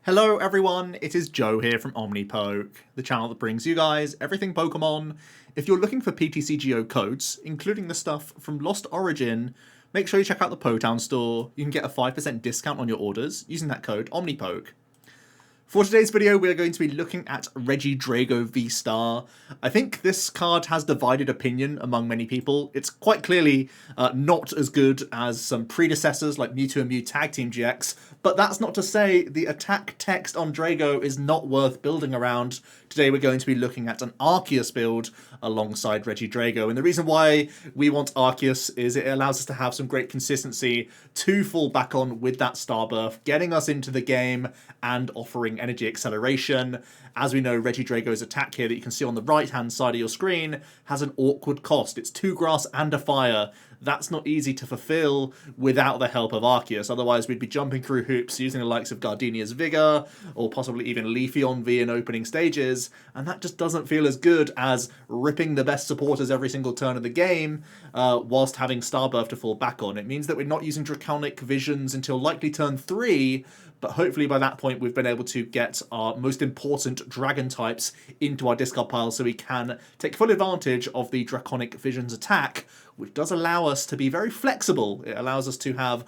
Hello everyone, it is Joe here from OmniPoke, the channel that brings you guys everything Pokemon. If you're looking for PTCGO codes, including the stuff from Lost Origin, make sure you check out the Potown store. You can get a 5% discount on your orders using that code OmniPoke. For today's video, we are going to be looking at Regidrago VSTAR. I think this card has divided opinion among many people. It's quite clearly not as good as some predecessors like Mewtwo and Mew Tag Team GX, but that's not to say the attack text on Drago is not worth building around. Today we're going to be looking at an Arceus build alongside Regidrago, and the reason why we want Arceus is it allows us to have some great consistency to fall back on with that Starbirth, getting us into the game and offering energy acceleration. As we know, Regidrago's attack here that you can see on the right hand side of your screen has an awkward cost. It's 2 grass and a fire. That's not easy to fulfill without the help of Arceus. Otherwise, we'd be jumping through hoops using the likes of Gardenia's Vigor, or possibly even Leafeon V in opening stages, and that just doesn't feel as good as ripping the best supporters every single turn of the game, whilst having Starbirth to fall back on. It means that we're not using Draconic Visions until likely turn 3, but hopefully by that point we've been able to get our most important dragon types into our discard pile so we can take full advantage of the Draconic Visions attack, which does allow us to be very flexible. It allows us to have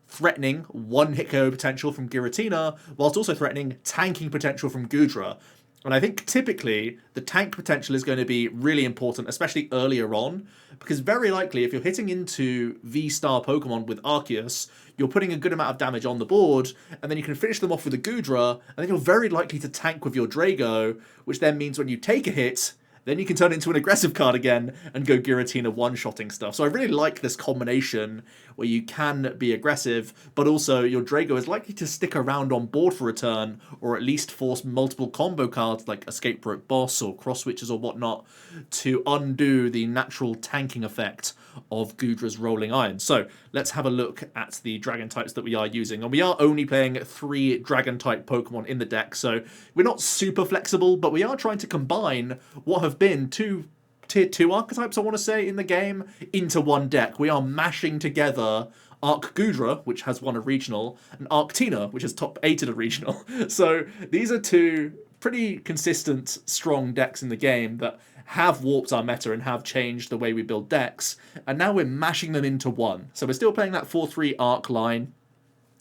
threatening 1-hit KO potential from Giratina, whilst also threatening tanking potential from Goodra. And I think typically the tank potential is going to be really important, especially earlier on, because very likely if you're hitting into V-Star Pokemon with Arceus, you're putting a good amount of damage on the board, and then you can finish them off with a Goodra, and then you're very likely to tank with your Drago, which then means when you take a hit, then you can turn it into an aggressive card again and go Giratina one-shotting stuff. So I really like this combination where you can be aggressive, but also your Drago is likely to stick around on board for a turn, or at least force multiple combo cards like Escape Rope Boss or Cross Switches or whatnot to undo the natural tanking effect of Goodra's Rolling Iron. So let's have a look at the dragon types that we are using. And we are only playing 3 dragon type Pokemon in the deck, so we're not super flexible, but we are trying to combine what have been 2 tier 2 archetypes, I want to say, in the game into one deck. We are mashing together Arc Goodra, which has won a regional, and Arctina, which has top 8 at a regional. So these are 2 pretty consistent, strong decks in the game that have warped our meta and have changed the way we build decks, and now we're mashing them into one. So we're still playing that 4-3 arc line.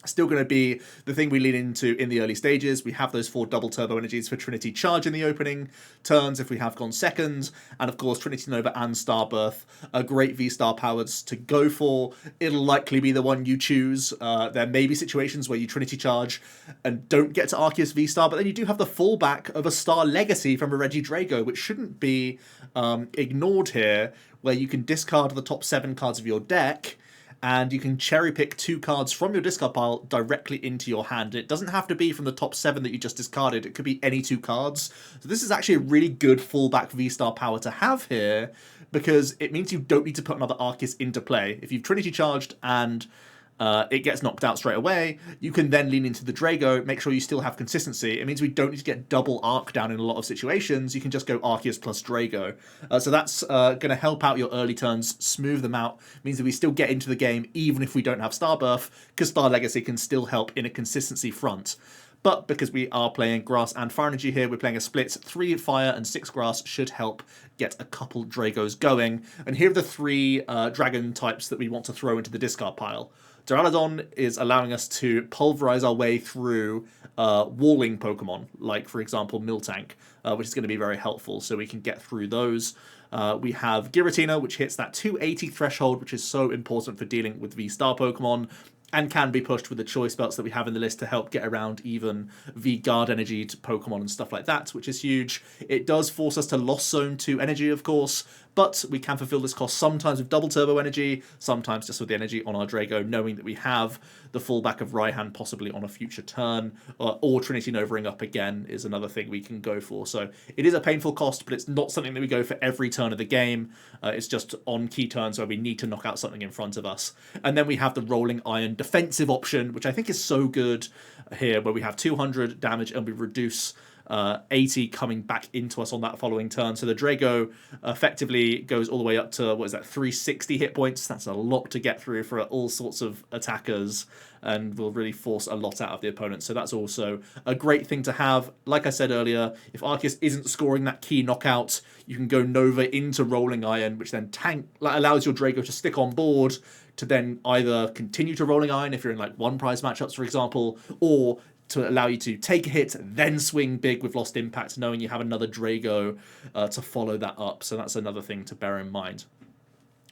Still going to be the thing we lean into in the early stages. We have those 4 double turbo energies for Trinity Charge in the opening turns if we have gone second. And of course, Trinity Nova and Starbirth are great V-Star powers to go for. It'll likely be the one you choose. There may be situations where you Trinity Charge and don't get to Arceus V-Star, but then you do have the fallback of a Star Legacy from a Regidrago, which shouldn't be ignored here, where you can discard the top 7 cards of your deck, and you can cherry pick 2 cards from your discard pile directly into your hand. It doesn't have to be from the top 7 that you just discarded. It could be any 2 cards. So this is actually a really good fallback V-Star power to have here, because it means you don't need to put another Arceus into play. If you've Trinity Charged and it gets knocked out straight away, you can then lean into the Drago, make sure you still have consistency. It means we don't need to get double Arc down in a lot of situations. You can just go Arceus plus Drago. So that's going to help out your early turns, smooth them out. It means that we still get into the game even if we don't have Starbirth, because Star Legacy can still help in a consistency front. But because we are playing grass and fire energy here, we're playing a split. 3 fire and 6 grass should help get a couple Dragos going. And here are the 3 dragon types that we want to throw into the discard pile. Duraludon is allowing us to pulverize our way through walling Pokemon, like, for example, Miltank, which is going to be very helpful, so we can get through those. We have Giratina, which hits that 280 threshold, which is so important for dealing with V-Star Pokemon, and can be pushed with the choice belts that we have in the list to help get around even V-Guard energy to Pokemon and stuff like that, which is huge. It does force us to Lost Zone 2 energy, of course, but we can fulfill this cost sometimes with double turbo energy, sometimes just with the energy on our Drago, knowing that we have the fallback of Raihan possibly on a future turn, or Trinity Novering up again is another thing we can go for. So it is a painful cost, but it's not something that we go for every turn of the game. It's just on key turns where we need to knock out something in front of us. And then we have the Rolling Iron defensive option, which I think is so good. here, where we have 200 damage and we reduce 80 coming back into us on that following turn. So the Drago effectively goes all the way up to, what is that, 360 hit points. That's a lot to get through for all sorts of attackers and will really force a lot out of the opponent. So that's also a great thing to have. Like I said earlier, if Arceus isn't scoring that key knockout, you can go Nova into Rolling Iron, which then allows your Drago to stick on board to then either continue to Rolling Iron if you're in like one prize matchups, for example, or to allow you to take a hit, then swing big with Lost Impact, knowing you have another Drago to follow that up. So that's another thing to bear in mind.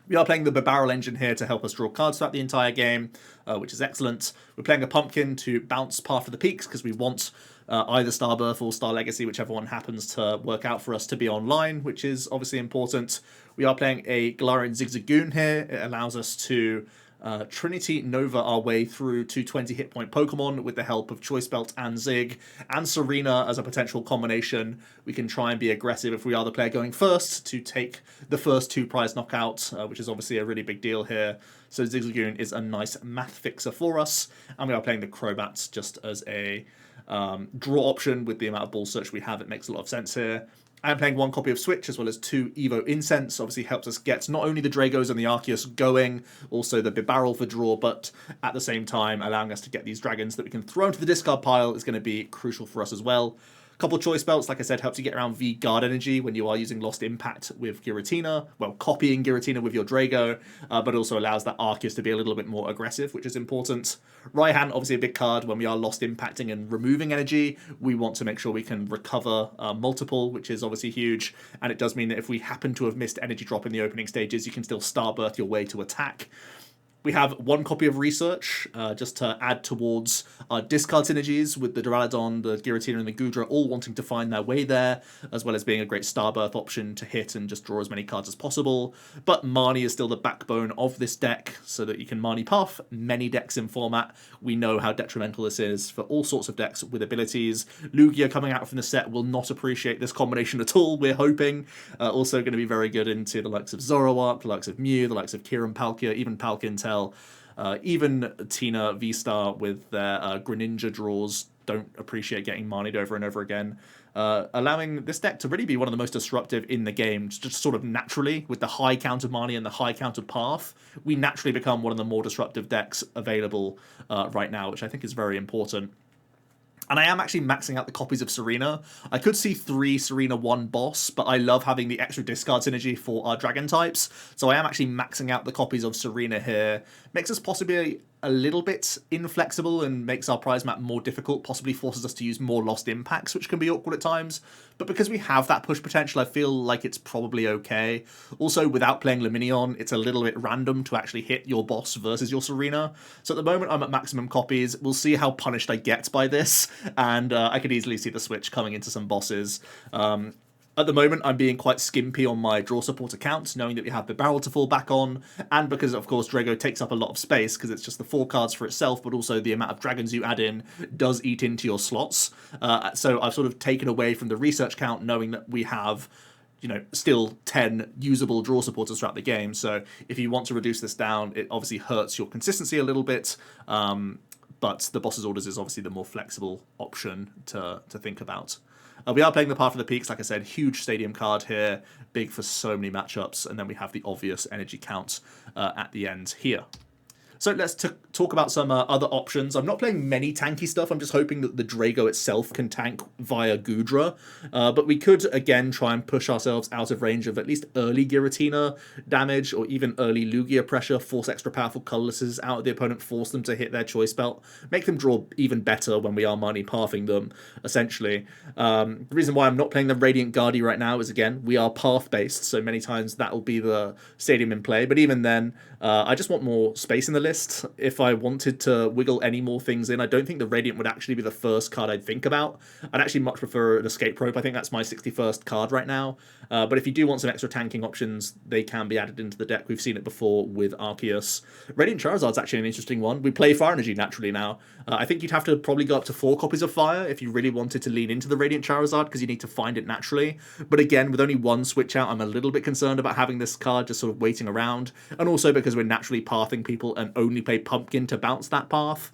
We are playing the Bibarel engine here to help us draw cards throughout the entire game, which is excellent. We're playing a Pumpkin to bounce Path of the Peaks because we want either Starbirth or Star Legacy, whichever one happens to work out for us, to be online, which is obviously important. We are playing a Galarian Zigzagoon here. It allows us to Trinity Nova our way through to 20 hit point Pokemon with the help of Choice Belt and Zig and Serena as a potential combination. We can try and be aggressive if we are the player going first to take the first 2 prize knockout, which is obviously a really big deal here. So Zigzagoon is a nice math fixer for us, and we are playing the Crobat just as a draw option. With the amount of ball search we have, it makes a lot of sense here. I'm playing 1 copy of Switch as well as 2 Evo Incense. Obviously helps us get not only the Dragos and the Arceus going, also the Bibarel for draw, but at the same time allowing us to get these dragons that we can throw into the discard pile is going to be crucial for us as well. Couple Choice Belts, like I said, helps you get around V Guard Energy when you are using Lost Impact with Giratina, well, copying Giratina with your Drago, but also allows that Arceus to be a little bit more aggressive, which is important. Raihan, obviously a big card. When we are Lost Impacting and removing energy, we want to make sure we can recover multiple, which is obviously huge, and it does mean that if we happen to have missed energy drop in the opening stages, you can still Starbirth your way to attack. We have 1 copy of Research, just to add towards our discard synergies with the Duraludon, the Giratina, and the Goodra all wanting to find their way there, as well as being a great Starbirth option to hit and just draw as many cards as possible. But Marnie is still the backbone of this deck, so that you can Marnie Puff many decks in format. We know how detrimental this is for all sorts of decks with abilities. Lugia coming out from the set will not appreciate this combination at all, we're hoping. Also going to be very good into the likes of Zoroark, the likes of Mew, the likes of Kieran Palkia, even Palkintel. Even Tina VSTAR with their Greninja draws don't appreciate getting Marnied over and over again, allowing this deck to really be one of the most disruptive in the game, just sort of naturally. With the high count of Marnie and the high count of Path, we naturally become one of the more disruptive decks available right now, which I think is very important. And I am actually maxing out the copies of Serena. I could see 3 Serena 1 boss, but I love having the extra discard synergy for our dragon types. So I am actually maxing out the copies of Serena here. Makes us possibly a little bit inflexible and makes our prize map more difficult, possibly forces us to use more Lost Impacts, which can be awkward at times. But because we have that push potential, I feel like it's probably okay. Also, without playing Luminion, it's a little bit random to actually hit your boss versus your Serena. So at the moment, I'm at maximum copies. We'll see how punished I get by this, and I could easily see the switch coming into some bosses. At the moment, I'm being quite skimpy on my draw support account, knowing that we have Bibarel to fall back on, and because, of course, Drago takes up a lot of space, because it's just the 4 cards for itself, but also the amount of dragons you add in does eat into your slots. So I've sort of taken away from the research count, knowing that we have, you know, still 10 usable draw supporters throughout the game. So if you want to reduce this down, it obviously hurts your consistency a little bit, but the boss's orders is obviously the more flexible option to think about. We are playing the Path of the Peaks, like I said, huge stadium card here, big for so many matchups, and then we have the obvious energy count at the end here. So let's talk about some other options. I'm not playing many tanky stuff. I'm just hoping that the Drago itself can tank via Goodra. But we could, again, try and push ourselves out of range of at least early Giratina damage or even early Lugia pressure, force extra powerful colorlesses out of the opponent, force them to hit their choice belt, make them draw even better when we are Marnie pathing them, essentially. The reason why I'm not playing the Radiant Guardi right now is, again, we are path-based, so many times that will be the stadium in play. But even then, I just want more space in the list. If I wanted to wiggle any more things in, I don't think the Radiant would actually be the first card I'd think about. I'd actually much prefer an Escape Rope. I think that's my 61st card right now. But if you do want some extra tanking options, they can be added into the deck. We've seen it before with Arceus. Radiant Charizard's actually an interesting one. We play Fire Energy naturally now. I think you'd have to probably go up to 4 copies of Fire if you really wanted to lean into the Radiant Charizard, because you need to find it naturally. But again, with only 1 switch out, I'm a little bit concerned about having this card just sort of waiting around. And also because we're naturally pathing people and only play Pumpkin to bounce that path.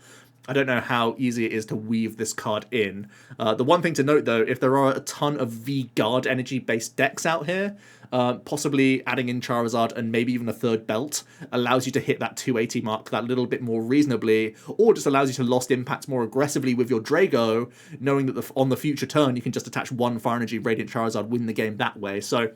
I don't know how easy it is to weave this card in. The one thing to note, though, if there are a ton of V-Guard energy-based decks out here, possibly adding in Charizard and maybe even a third belt allows you to hit that 280 mark that little bit more reasonably, or just allows you to lost impact more aggressively with your Drago, knowing that on the future turn you can just attach one Fire Energy Radiant Charizard, win the game that way. So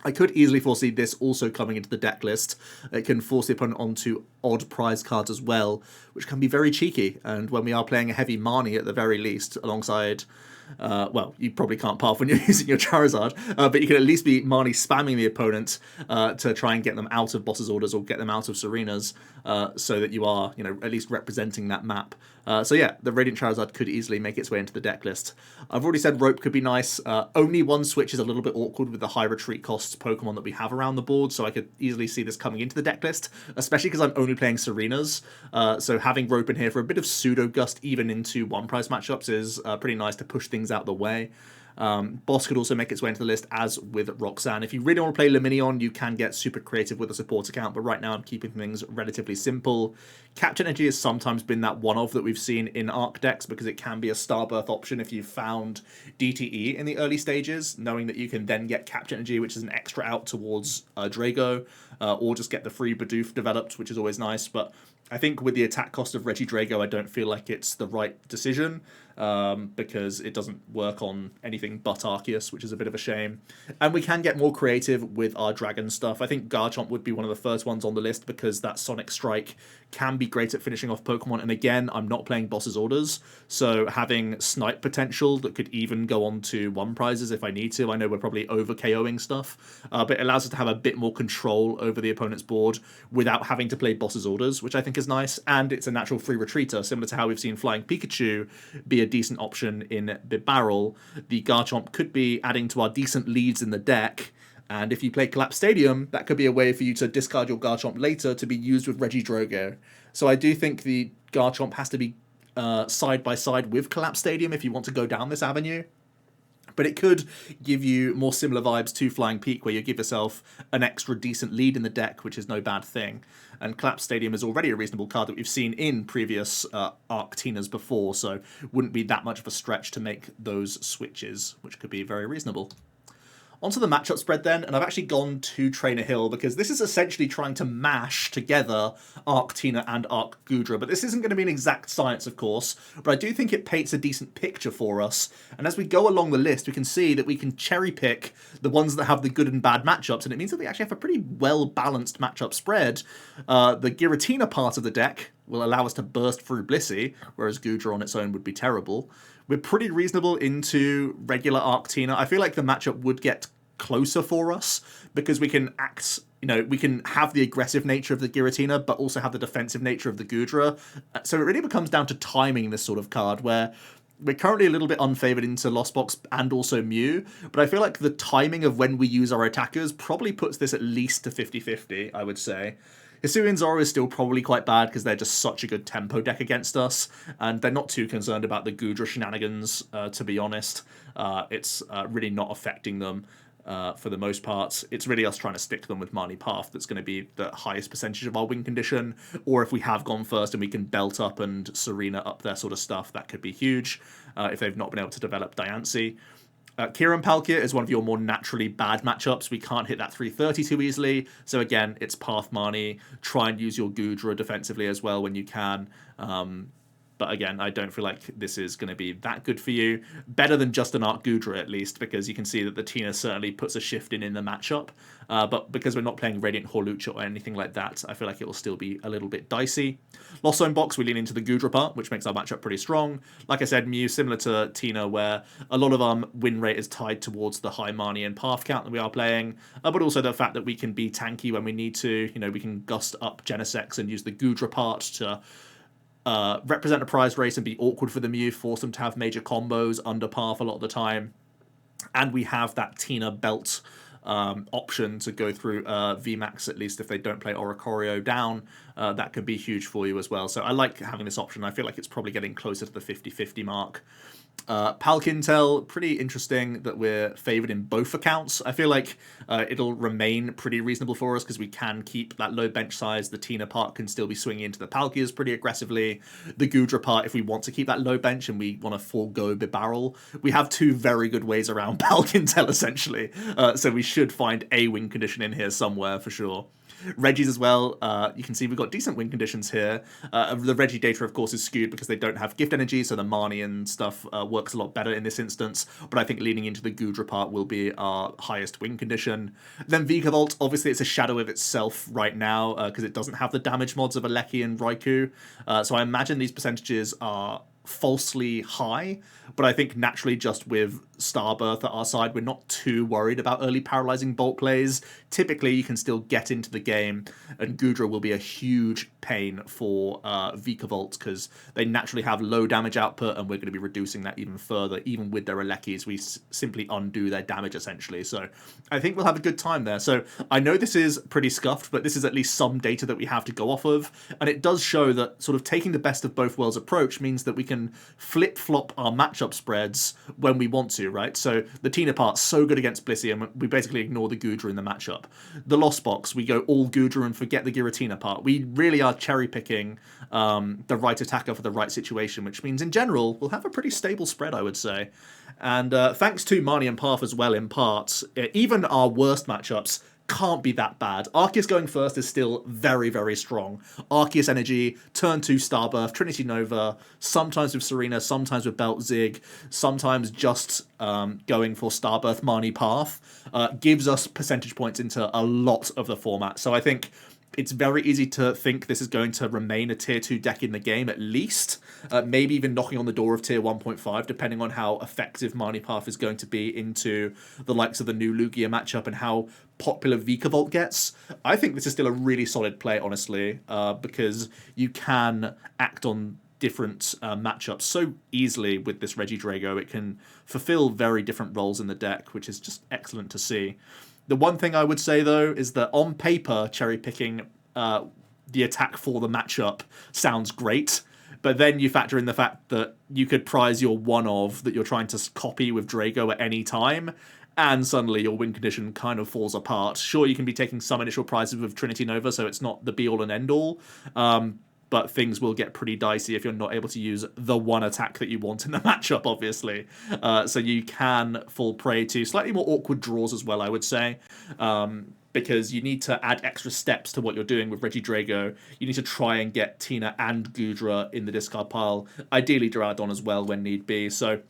I could easily foresee this also coming into the deck list. It can force the opponent onto odd prize cards as well, which can be very cheeky. And when we are playing a heavy Marnie at the very least, alongside... well, you probably can't path when you're using your Charizard, but you can at least be Marnie spamming the opponent to try and get them out of Boss's Orders or get them out of Serena's, so that you are, at least representing that map. So yeah, the Radiant Charizard could easily make its way into the deck list. I've already said Rope could be nice. Only one switch is a little bit awkward with the high retreat costs Pokemon that we have around the board, so I could easily see this coming into the deck list, especially because I'm only playing Serena's. So having Rope in here for a bit of pseudo gust even into one prize matchups is pretty nice to push things out the way. Boss could also make its way into the list, as with Roxanne. If you really want to play Luminion, you can get super creative with a support account, but right now I'm keeping things relatively simple. Capture Energy has sometimes been that one-off that we've seen in Arc decks, because it can be a Starbirth option if you've found DTE in the early stages, knowing that you can then get Capture Energy, which is an extra out towards Drago, or just get the free Bidoof developed, which is always nice. But I think with the attack cost of Regidrago, I don't feel like it's the right decision, because it doesn't work on anything but Arceus, which is a bit of a shame. And we can get more creative with our dragon stuff. I think Garchomp would be one of the first ones on the list, because that Sonic Strike can be great at finishing off Pokemon. And again, I'm not playing Boss's Orders, so having Snipe potential that could even go on to one prizes if I need to. I know we're probably over KOing stuff, but it allows us to have a bit more control over the opponent's board without having to play Boss's Orders, which I think is nice. And it's a natural free retreater, similar to how we've seen Flying Pikachu be a decent option in Bibarel. The Garchomp could be adding to our decent leads in the deck, and if you play Collapse Stadium, that could be a way for you to discard your Garchomp later to be used with Regidrago. So I do think the Garchomp has to be side by side with Collapse Stadium if you want to go down this avenue. But it could give you more similar vibes to Flying Peak, where you give yourself an extra decent lead in the deck, which is no bad thing. And Collapse Stadium is already a reasonable card that we've seen in previous Arc Tinas before, so wouldn't be that much of a stretch to make those switches, which could be very reasonable. Onto the matchup spread then, and I've actually gone to Trainer Hill because this is essentially trying to mash together Arc Tina and Arc Goodra, but this isn't going to be an exact science, of course, but I do think it paints a decent picture for us, and as we go along the list, we can see that we can cherry pick the ones that have the good and bad matchups, and it means that we actually have a pretty well-balanced matchup spread. The Giratina part of the deck will allow us to burst through Blissey, whereas Goodra on its own would be terrible. We're pretty reasonable into regular Arctina. I feel like the matchup would get closer for us because we can act, we can have the aggressive nature of the Giratina, but also have the defensive nature of the Goodra. So it really becomes down to timing this sort of card, where we're currently a little bit unfavored into Lost Box and also Mew, but I feel like the timing of when we use our attackers probably puts this at least to 50-50, I would say. Hisuian Zoro is still probably quite bad because they're just such a good tempo deck against us, and they're not too concerned about the Goodra shenanigans, to be honest. It's really not affecting them for the most part. It's really us trying to stick them with Marnie Path that's going to be the highest percentage of our win condition, or if we have gone first and we can belt up and Serena up their sort of stuff, that could be huge if they've not been able to develop Diancie. Kieran Palkia is one of your more naturally bad matchups. We can't hit that 330 too easily. So again, it's Path Marnie. Try and use your Goodra defensively as well when you can. But again, I don't feel like this is going to be that good for you. Better than just an Arc Goodra at least, because you can see that the Tina certainly puts a shift in the matchup. But because we're not playing Radiant Horlucha or anything like that, I feel like it will still be a little bit dicey. Lost Zone Box, we lean into the Goodra part, which makes our matchup pretty strong. Like I said, Mew, similar to Tina, where a lot of our win rate is tied towards the high Marnie and Path count that we are playing, but also the fact that we can be tanky when we need to. We can gust up Genesect and use the Goodra part to represent a prize race and be awkward for the Mew, force them to have major combos under Path a lot of the time. And we have that Tina belt option to go through VMAX, at least if they don't play Oricorio down. That could be huge for you as well. So I like having this option. I feel like it's probably getting closer to the 50-50 mark. Palkintel, pretty interesting that we're favoured in both accounts. I feel like it'll remain pretty reasonable for us because we can keep that low bench size. The Tina part can still be swinging into the Palkias pretty aggressively. The Goodra part, if we want to keep that low bench and we want to forego Bibarel, we have two very good ways around Palkintel, essentially. So we should find a win condition in here somewhere for sure. Regis as well, you can see we've got decent win conditions here. The Regi data, of course, is skewed because they don't have gift energy, so the Marnie and stuff works a lot better in this instance, but I think leaning into the Goodra part will be our highest win condition. Then Vikavolt, obviously it's a shadow of itself right now, because it doesn't have the damage mods of Aleki and Raikou, so I imagine these percentages are falsely high, but I think naturally just with Starbirth at our side, we're not too worried about early paralyzing bolt plays. Typically, you can still get into the game, and Goodra will be a huge pain for Vikavolt because they naturally have low damage output, and we're going to be reducing that even further. Even with their Alekis, we simply undo their damage essentially. So I think we'll have a good time there. So I know this is pretty scuffed, but this is at least some data that we have to go off of, and it does show that sort of taking the best of both worlds approach means that we can flip-flop our matchup spreads when we want to, right? So the Tina part's so good against Blissey, and we basically ignore the Goodra in the matchup. The Lost Box, we go all Goodra and forget the Giratina part. We really are cherry-picking the right attacker for the right situation, which means in general, we'll have a pretty stable spread, I would say. And thanks to Marnie and Path as well, in part, even our worst matchups can't be that bad. Arceus going first is still very, very strong. Arceus Energy, turn 2 Starbirth, Trinity Nova, sometimes with Serena, sometimes with Belt Zig, sometimes just going for Starbirth Marnie Path, gives us percentage points into a lot of the format. So I think it's very easy to think this is going to remain a tier 2 deck in the game, at least. Maybe even knocking on the door of tier 1.5, depending on how effective Marnie Path is going to be into the likes of the new Lugia matchup and how popular Vikavolt gets. I think this is still a really solid play, honestly, because you can act on different matchups so easily with this Regidrago. It can fulfill very different roles in the deck, which is just excellent to see. The one thing I would say, though, is that on paper, cherry-picking the attack for the matchup sounds great, but then you factor in the fact that you could prize your one-of that you're trying to copy with Drago at any time, and suddenly your win condition kind of falls apart. Sure, you can be taking some initial prizes with Trinity Nova, so it's not the be-all and end-all, but things will get pretty dicey if you're not able to use the one attack that you want in the matchup, obviously. So you can fall prey to slightly more awkward draws as well, I would say, because you need to add extra steps to what you're doing with Regidrago. You need to try and get Tina and Goodra in the discard pile, ideally Duraludon as well when need be. So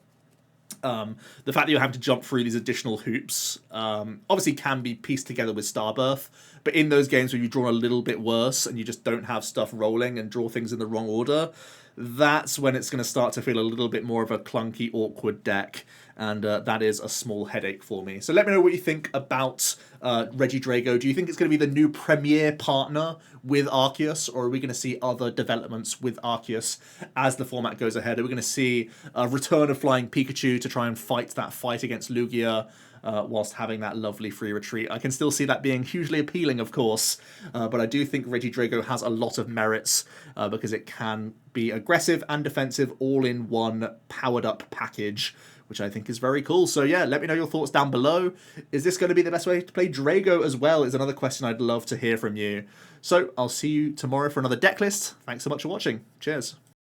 the fact that you're having to jump through these additional hoops obviously can be pieced together with Starbirth, but in those games where you've drawn a little bit worse and you just don't have stuff rolling and draw things in the wrong order, that's when it's going to start to feel a little bit more of a clunky, awkward deck, and that is a small headache for me. So let me know what you think about Regidrago. Do you think it's going to be the new premier partner with Arceus, or are we going to see other developments with Arceus as the format goes ahead? Are we going to see a return of Flying Pikachu to try and fight that fight against Lugia, whilst having that lovely free retreat? I can still see that being hugely appealing, of course, but I do think Regidrago has a lot of merits because it can be aggressive and defensive all in one powered up package, which I think is very cool. So yeah, let me know your thoughts down below. Is this going to be the best way to play Drago as well, is another question I'd love to hear from you. So I'll see you tomorrow for another deck list. Thanks so much for watching. Cheers.